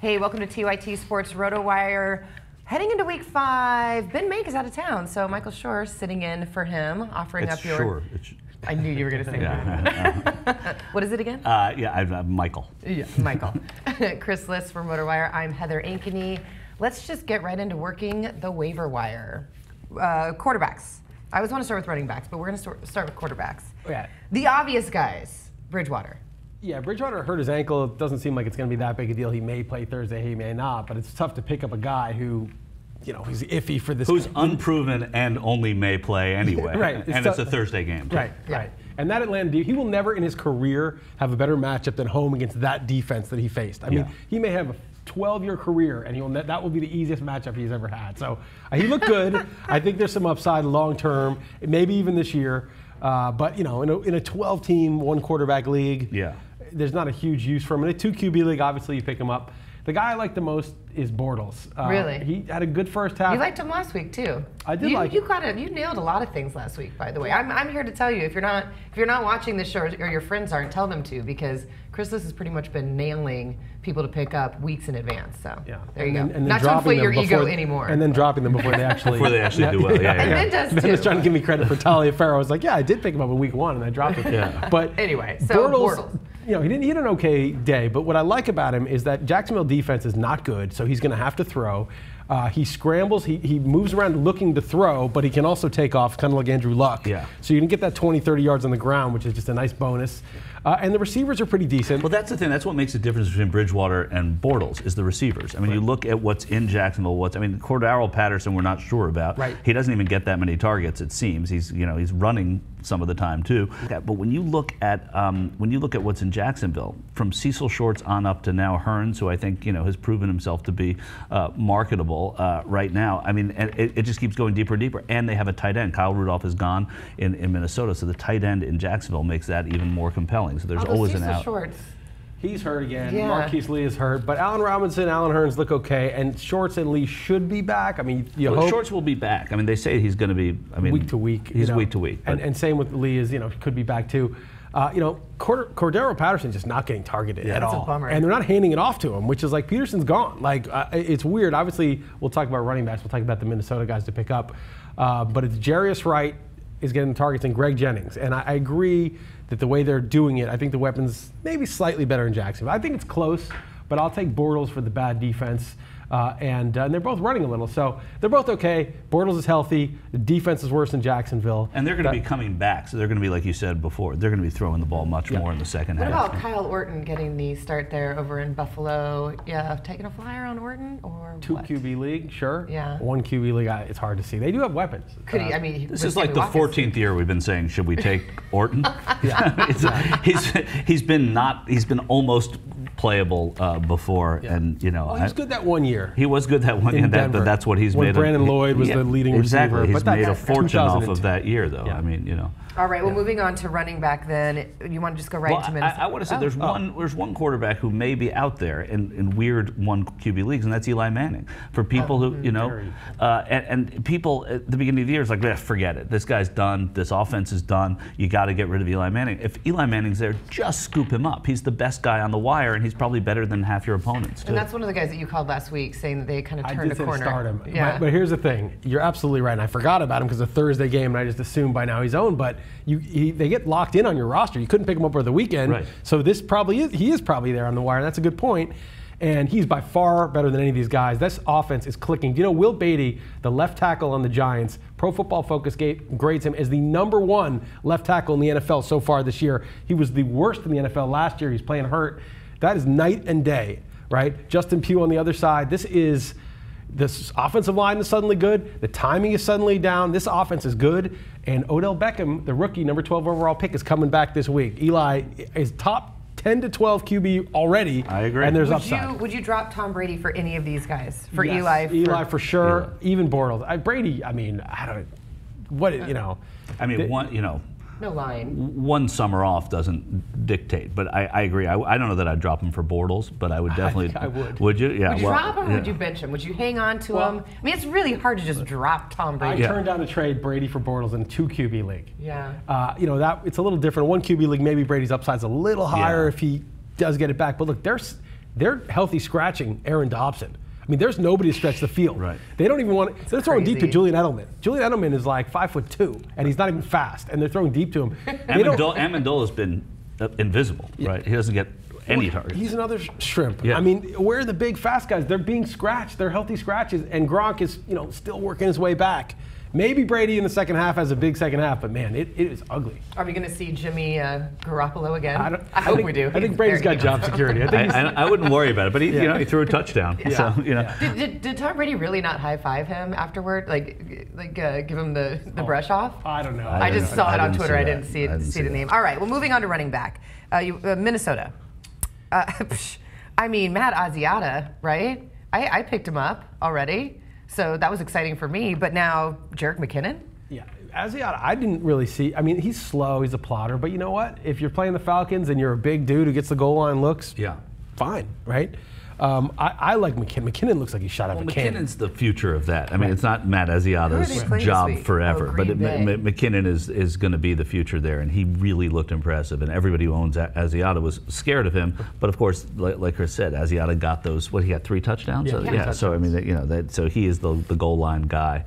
Hey, welcome to TYT Sports RotoWire. Heading into week 5, Ben Make is out of town, so Michael Schorr sitting in for him, offering up your... Sure. I knew you were going to say that. What is it again? I'm Michael. Yeah, Michael. Chris Liss from RotoWire. I'm Heather Ankeny. Let's just get right into working the waiver wire. Quarterbacks. I always want to start with running backs, but we're going to start with quarterbacks. Yeah. The obvious guys, Bridgewater. Yeah, Bridgewater hurt his ankle. It doesn't seem like it's going to be that big a deal. He may play Thursday, he may not, but it's tough to pick up a guy who, you know, he's iffy for this. Who's unproven and only may play anyway. Right. It's a Thursday game. Too. Right, yeah. Right. And that Atlanta, he will never in his career have a better matchup than home against that defense that he faced. I mean, he may have a 12-year career, and that will be the easiest matchup he's ever had. So he looked good. I think there's some upside long term, maybe even this year. But you know, in a 12-team, one-quarterback league, there's not a huge use for him. In a 2 QB league, obviously you pick him up. The guy I like the most is Bortles. Really? He had a good first half. You liked him last week too. I did like him. You nailed a lot of things last week, by the way. I'm here to tell you, if you're not watching this show or your friends aren't, tell them to, because Chris Liss has pretty much been nailing people to pick up weeks in advance. So there you go. And not to inflate your ego anymore. And then dropping them before they actually do well. And Ben does too. Ben was trying to give me credit for Taliaferro. I was like, yeah, I did pick him up in week 1 and I dropped him. But anyway, so Bortles. You know, he had an okay day, but what I like about him is that Jacksonville defense is not good, so he's going to have to throw. He scrambles, he moves around looking to throw, but he can also take off, kind of like Andrew Luck. Yeah. So you can get that 20, 30 yards on the ground, which is just a nice bonus. And the receivers are pretty decent. Well, that's the thing. That's what makes the difference between Bridgewater and Bortles is the receivers. I mean, you look at what's in Jacksonville. Cordero Patterson, we're not sure about. Right. He doesn't even get that many targets. It seems he's running some of the time too. But when you look at what's in Jacksonville, from Cecil Shorts on up to now Hearns, who I think has proven himself to be marketable right now. I mean, it just keeps going deeper and deeper. And they have a tight end. Kyle Rudolph is gone in Minnesota, so the tight end in Jacksonville makes that even more compelling. So there's always an out. Shorts. He's hurt again. Yeah. Marquise Lee is hurt, but Allen Robinson, Allen Hearns look okay, and Shorts and Lee should be back. I mean, hope Shorts will be back. I mean, they say he's going to be. I mean, week to week. He's week to week. And same with Lee is could be back too. Cordero Patterson's just not getting targeted at all. That's a bummer. And they're not handing it off to him, which is like Peterson's gone. Like it's weird. Obviously, we'll talk about running backs. We'll talk about the Minnesota guys to pick up, but it's Jarius Wright is getting the targets and Greg Jennings, and I agree that the way they're doing it, I think the weapons maybe slightly better in Jacksonville. I think it's close, but I'll take Bortles for the bad defense. And they're both running a little, so they're both okay. Bortles is healthy. The defense is worse in Jacksonville. And they're going to be coming back, so they're going to be, like you said before, they're going to be throwing the ball much more in the second half. What about Kyle Orton getting the start there over in Buffalo? Yeah, taking a flyer on Orton or 2 what? QB league, sure. Yeah. 1 QB league, it's hard to see. They do have weapons. Could he? I mean, this is like the 14th year we've been saying, should we take Orton? He's been almost playable before, and he was good that 1 year. He was good that one year. That's what he's made. Brandon Lloyd was the leading receiver. He's made a fortune off of that year, though. Yeah. I mean, All right. Well, moving on to running back. Then you want to just go right to Minnesota? I want to say there's one quarterback who may be out there in weird 1 QB leagues, and that's Eli Manning. For people who and people at the beginning of the year is like, forget it. This guy's done. This offense is done. You got to get rid of Eli Manning. If Eli Manning's there, just scoop him up. He's the best guy on the wire, and he's probably better than half your opponents too. And that's one of the guys that you called last week, saying that they kind of turned a corner. I did say start him. Yeah. But here's the thing. You're absolutely right, and I forgot about him because it's a Thursday game, and I just assumed by now he's owned. But they get locked in on your roster. You couldn't pick him up over the weekend. Right. So he is probably there on the wire. That's a good point. And he's by far better than any of these guys. This offense is clicking. Will Beatty, the left tackle on the Giants, Pro Football Focus grades him as the #1 left tackle in the NFL so far this year. He was the worst in the NFL last year. He's playing hurt. That is night and day, right? Justin Pugh on the other side. This offensive line is suddenly good. The timing is suddenly down. This offense is good. And Odell Beckham, the rookie, number 12 overall pick, is coming back this week. Eli is top 10 to 12 QB already. I agree. And there's upside. Would you drop Tom Brady for any of these guys? For yes, Eli? Eli for sure. Yeah. Even Bortles. Brady, I mean, I don't know. I mean, No line. One summer off doesn't dictate, but I agree. I don't know that I'd drop him for Bortles, but I would definitely. I would. Would you? Yeah. Would you drop him or would you bench him? Would you hang on to him? I mean, it's really hard to just drop Tom Brady. I turned down to trade Brady for Bortles in a 2 QB league. Yeah. That it's a little different. 1 QB league, maybe Brady's upside's a little higher if he does get it back. But look, they're healthy scratching Aaron Dobson. I mean, there's nobody to stretch the field. Right. They don't even want to. They're throwing deep to crazy. Julian Edelman. Julian Edelman is like 5'2", and he's not even fast, and they're throwing deep to him. Amendola's been invisible, right? He doesn't get any targets. He's another shrimp. Yeah. I mean, where are the big fast guys? They're being scratched. They're healthy scratches, and Gronk is still working his way back. Maybe Brady in the second half has a big second half, but man, it is ugly. Are we going to see Jimmy Garoppolo again? I hope think, we do. I think Brady's got job security. I wouldn't worry about it, but he threw a touchdown. Yeah. So Did Tom Brady really not high five him afterward? Like give him the brush off? I don't know. I just saw it on Twitter. I didn't see the that. name. All right. Well, moving on to running back. Minnesota. I mean, Matt Asiata, right? I picked him up already, so that was exciting for me. But now Jerick McKinnon. Yeah, Asiata, I didn't really see. I mean, he's slow. He's a plotter. But you know what? If you're playing the Falcons and you're a big dude who gets the goal line looks, fine, right? I like McKinnon. McKinnon looks like he shot out of a cannon. McKinnon's the future of that. I mean, it's not Matt Who are they Asiata's playing job this week? forever, Oh, but Green Bay. McKinnon is going to be the future there, and he really looked impressive. And everybody who owns Asiata was scared of him. But of course, like Chris said, Asiata got those. What, he got 3 touchdowns? Yeah, So I mean, so he is the goal line guy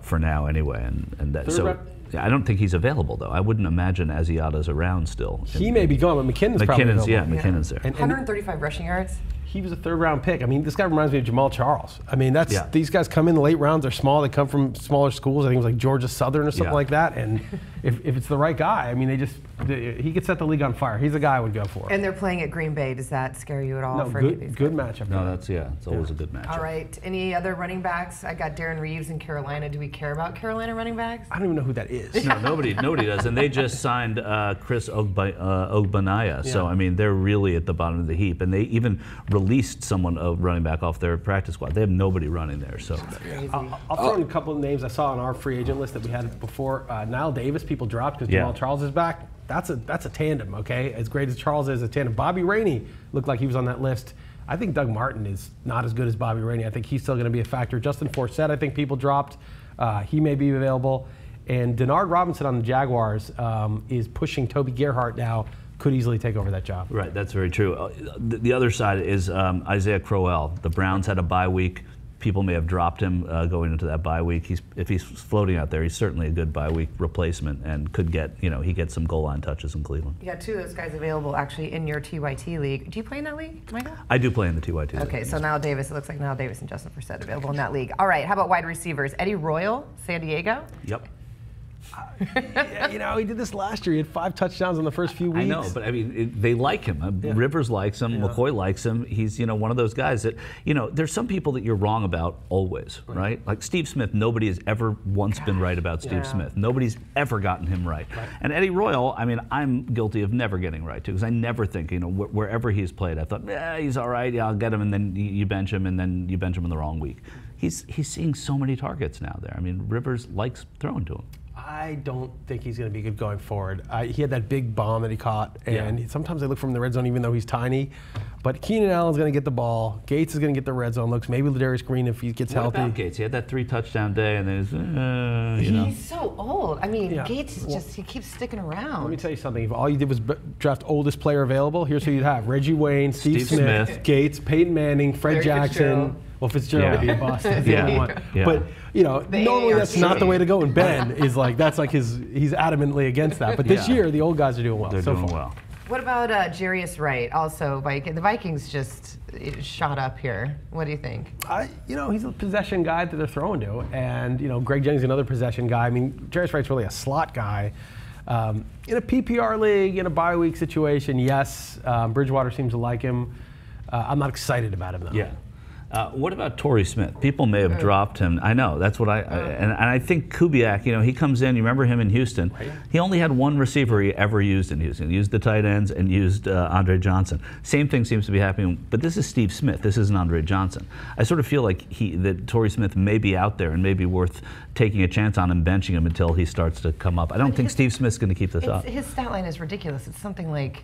for now anyway, and that, so. I don't think he's available though. I wouldn't imagine Asiata's around still. He may be gone, but McKinnon's probably available. McKinnon's there. 135 rushing yards. He was a third-round pick. I mean, this guy reminds me of Jamal Charles. I mean, these guys come in the late rounds. They're small. They come from smaller schools. I think it was like Georgia Southern or something like that. And if it's the right guy, I mean, he could set the league on fire. He's the guy I would go for. And they're playing at Green Bay. Does that scare you at all? No, for any of these good guys? matchup. No, it's always a good matchup. All right. Any other running backs? I got Darren Reeves in Carolina. Do we care about Carolina running backs? I don't even know who that is. No, nobody does, and they just signed Chris Ogbanaya. So I mean, they're really at the bottom of the heap, and they even released someone running back off their practice squad. They have nobody running there. So I'll throw in a couple of names I saw on our free agent list that we had before. Nile Davis, people dropped because Jamal Charles is back. That's a tandem, okay? As great as Charles is a tandem. Bobby Rainey looked like he was on that list. I think Doug Martin is not as good as Bobby Rainey. I think he's still going to be a factor. Justin Forsett, I think people dropped. He may be available. And Denard Robinson on the Jaguars is pushing Toby Gerhart now. Could easily take over that job. Right, that's very true. The other side is Isaiah Crowell. The Browns had a bye week. People may have dropped him going into that bye week. If he's floating out there, he's certainly a good bye week replacement and could get, he gets some goal line touches in Cleveland. You got 2 of those guys available actually in your TYT league. Do you play in that league, Michael? I do play in the TYT league. Okay, so Nile Davis, it looks like Nile Davis and Justin Forsett available in that league. All right, how about wide receivers? Eddie Royal, San Diego? Yep. He did this last year. He had 5 touchdowns in the first few weeks. I know, but I mean, they like him. Rivers likes him. McCoy likes him. He's, one of those guys that, there's some people that you're wrong about always, right? Like Steve Smith, nobody has ever once been right about Steve Smith. Nobody's ever gotten him right. And Eddie Royal, I mean, I'm guilty of never getting right too, because I never think, wherever he's played, I thought, he's all right, I'll get him, and then you bench him, and then you bench him in the wrong week. He's seeing so many targets now there. I mean, Rivers likes throwing to him. I don't think he's going to be good going forward. He had that big bomb that he caught, and sometimes they look for him in the red zone even though he's tiny. But Keenan Allen's going to get the ball. Gates is going to get the red zone looks. Maybe Ladarius Green if he gets healthy. What about Gates? He had that 3 touchdown day, and then He's so old. I mean, Gates is he keeps sticking around. Let me tell you something. If all you did was draft oldest player available, here's who you'd have: Reggie Wayne, Steve Smith, Gates, Peyton Manning, Fred Jackson. Well, Fitzgerald would be a bust. But normally that's not the way to go. And Ben is that's like he's adamantly against that. But this year, the old guys are doing well. They're doing well. What about Jarius Wright? Also, the Vikings just shot up here. What do you think? He's a possession guy that they're throwing to, and Greg Jennings is another possession guy. I mean, Jarius Wright's really a slot guy. In a PPR league, in a bye week situation, yes. Bridgewater seems to like him. I'm not excited about him though. Yeah. What about Torrey Smith? People may have dropped him. I know. That's what and I think Kubiak, he comes in. You remember him in Houston. Right. He only had one receiver he ever used in Houston. He used the tight ends and used Andre Johnson. Same thing seems to be happening, but this is Steve Smith. This isn't Andre Johnson. I sort of feel like that Torrey Smith may be out there and may be worth taking a chance on him, benching him until he starts to come up. I don't think Steve Smith's going to keep this up. His stat line is ridiculous. It's something like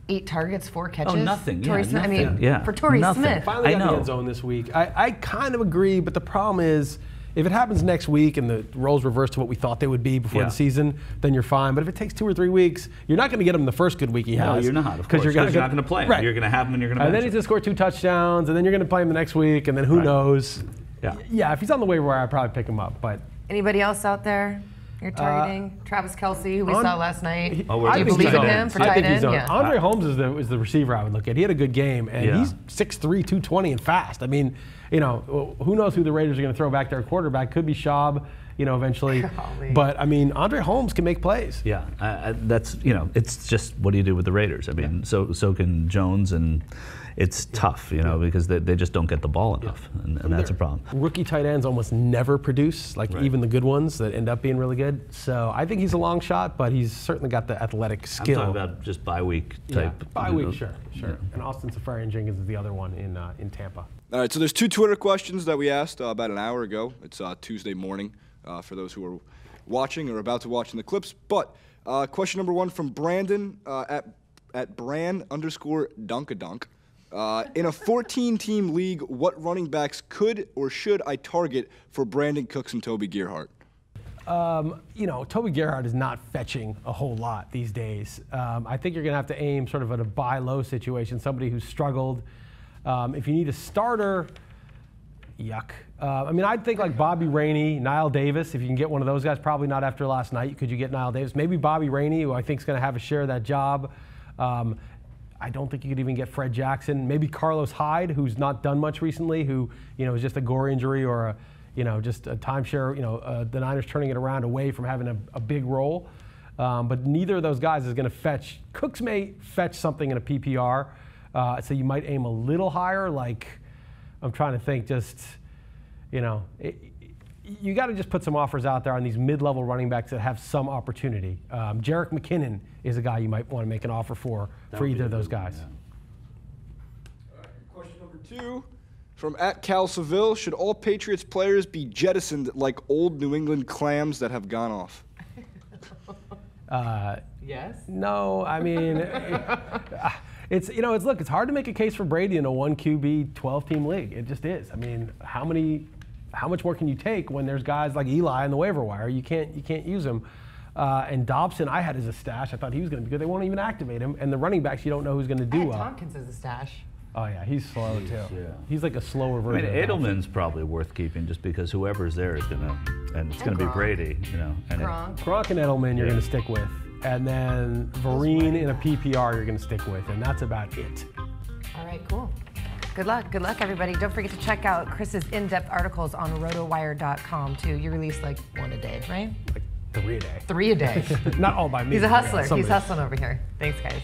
8 targets, 4 catches. Oh, nothing. Torrey Smith. Nothing. I mean, for Torrey Smith. Finally got in the end zone this week. I kind of agree, but the problem is, If it happens next week and the roles reverse to what we thought they would be before the season, then you're fine. But if it takes 2 or 3 weeks, you're not going to get him the first good week he has. No, you're not, of course, because you're not going to play him. Right. You're going to have him and you're going to And then he's going to score 2 touchdowns, and then you're going to play him the next week, and then who knows? Yeah, if he's on the waiver wire, I'd probably pick him up. But anybody else out there you're targeting? Travis Kelce, who we saw last night. Do you believe in him for tight end? Yeah. Andre Holmes is the receiver I would look at. He had a good game, and he's 6'3", 220, and fast. I mean, you know, who knows who the Raiders are going to throw back their quarterback? Could be Schaub, you know, eventually. But I mean, Andre Holmes can make plays. Yeah, that's, you know, it's just what do you do with the Raiders? I mean, so can Jones, and it's tough, you know, because they just don't get the ball enough, and that's a problem. Rookie tight ends almost never produce, like even the good ones that end up being really good. So I think he's a long shot, but he's certainly got the athletic skill. I'm talking about just bye week type. Yeah, bye week, sure. And Austin Safarian-Jenkins is the other one in Tampa. All right, so there's 2 Twitter questions that we asked about an hour ago. It's Tuesday morning for those who are watching or about to watch in the clips. But question number 1 from Brandon at Bran_Dunkadunk. In a 14-team league, what running backs could or should I target for Brandon Cooks and Toby Gerhart? You know, Toby Gerhart is not fetching a whole lot these days. I think you're going to have to aim sort of at a buy low situation, somebody who's struggled. If you need a starter, yuck. I mean, I'd think like Bobby Rainey, Niall Davis, if you can get one of those guys. Probably not after last night. Could you get Niall Davis? Maybe Bobby Rainey, who I think is going to have a share of that job. I don't think you could even get Fred Jackson. Maybe Carlos Hyde, who's not done much recently, who, you know, is just a gore injury or a, you know, just a timeshare, you know, the Niners turning it around away from having a big role. But neither of those guys is going to fetch. Cooks may fetch something in a PPR, so you might aim a little higher. Like, I'm trying to think, just, you know, you got to just put some offers out there on these mid-level running backs that have some opportunity. Jerick McKinnon is a guy you might want to make an offer for either of those guys. Question number 2 from @Cal Seville. Should all Patriots players be jettisoned like old New England clams that have gone off? Yes. No, I mean, it's, you know, it's hard to make a case for Brady in a 1 QB 12-team league. It just is. I mean, how much more can you take when there's guys like Eli on the waiver wire? You can't use him. And Dobson, I had as a stash. I thought he was going to be good. They won't even activate him. And the running backs, you don't know who's going to do well. Tompkins is a stash. Oh yeah, he's slow too. Yeah. He's like a slower version. I mean, Edelman's probably worth keeping just because whoever's there is gonna, and it's gonna be Brady, you know. And Gronk and Edelman, you're gonna stick with, and then Vereen in a PPR, you're gonna stick with, and that's about it. All right, cool. Good luck, everybody. Don't forget to check out Chris's in-depth articles on rotowire.com too. You release like 1 a day, right? Like 3 a day. 3 a day. Not all by me. He's a hustler. He's hustling over here. Thanks, guys.